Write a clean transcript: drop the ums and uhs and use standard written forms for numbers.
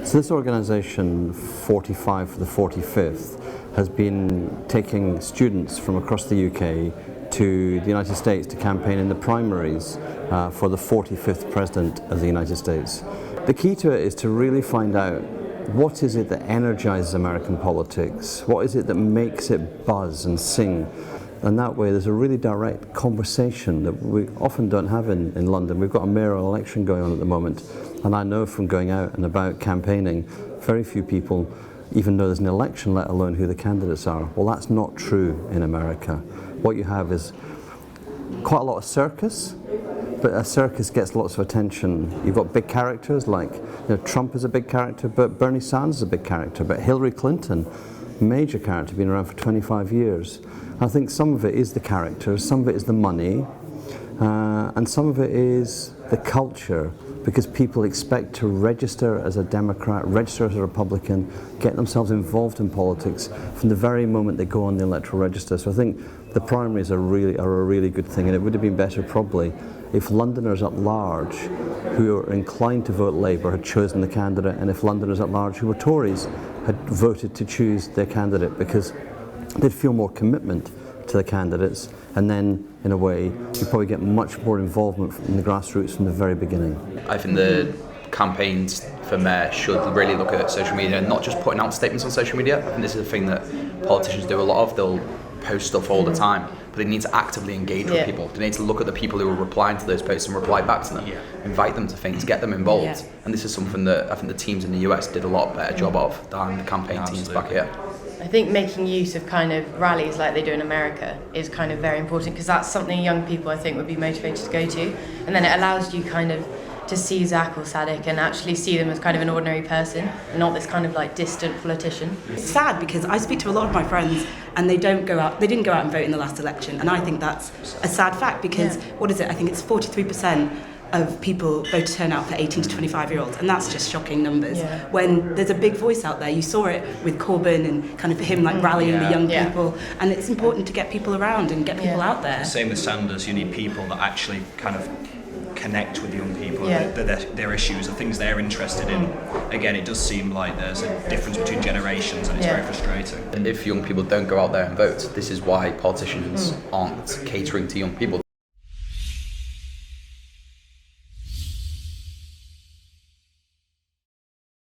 So this organisation, 45 for the 45th, has been taking students from across the UK to the United States to campaign in the primaries for the 45th President of the United States. The key to it is to really find out what is it that energises American politics, what is it that makes it buzz and sing. And that way there's a really direct conversation that we often don't have in London. We've got a mayoral election going on at the moment, and I know from going out and about campaigning, very few people even know there's an election, let alone who the candidates are. Well, that's not true in America. What you have is quite a lot of circus, but a circus gets lots of attention. You've got big characters like, Trump is a big character, but Bernie Sanders is a big character, but Hillary Clinton, major character, been around for 25 years. I think some of it is the characters, some of it is the money, and some of it is the culture, because people expect to register as a Democrat, register as a Republican, get themselves involved in politics from the very moment they go on the electoral register. So I think the primaries are a really good thing, and it would have been better probably if Londoners at large who are inclined to vote Labour had chosen the candidate, and if Londoners at large who were Tories had voted to choose their candidate, because they'd feel more commitment to the candidates, and then in a way you probably get much more involvement in the grassroots from the very beginning. I think the campaigns for mayor should really look at social media and not just putting out statements on social media. I think this is a thing that politicians do a lot of. They'll post stuff all the time, but they need to actively engage with people. They need to look at the people who are replying to those posts and reply back to them, invite them to things, get them involved. And this is something that I think the teams in the US did a lot better job of than the campaign teams back here. I think making use of kind of rallies like they do in America is kind of very important, because that's something young people I think would be motivated to go to, and then it allows you kind of to see Zach or Sadiq and actually see them as kind of an ordinary person and not this kind of like distant politician. It's sad because I speak to a lot of my friends and they didn't go out and vote in the last election, and I think that's a sad fact because what is it? I think it's 43% of people vote turnout for 18 to 25-year-olds, and that's just shocking numbers. When there's a big voice out there, you saw it with Corbyn and kind of him like rallying the young people, and it's important to get people around and get people out there. Same with Sanders, you need people that actually kind of connect with young people, their issues, the things they're interested in. Again, it does seem like there's a difference between generations, and it's very frustrating. And if young people don't go out there and vote, this is why politicians aren't catering to young people.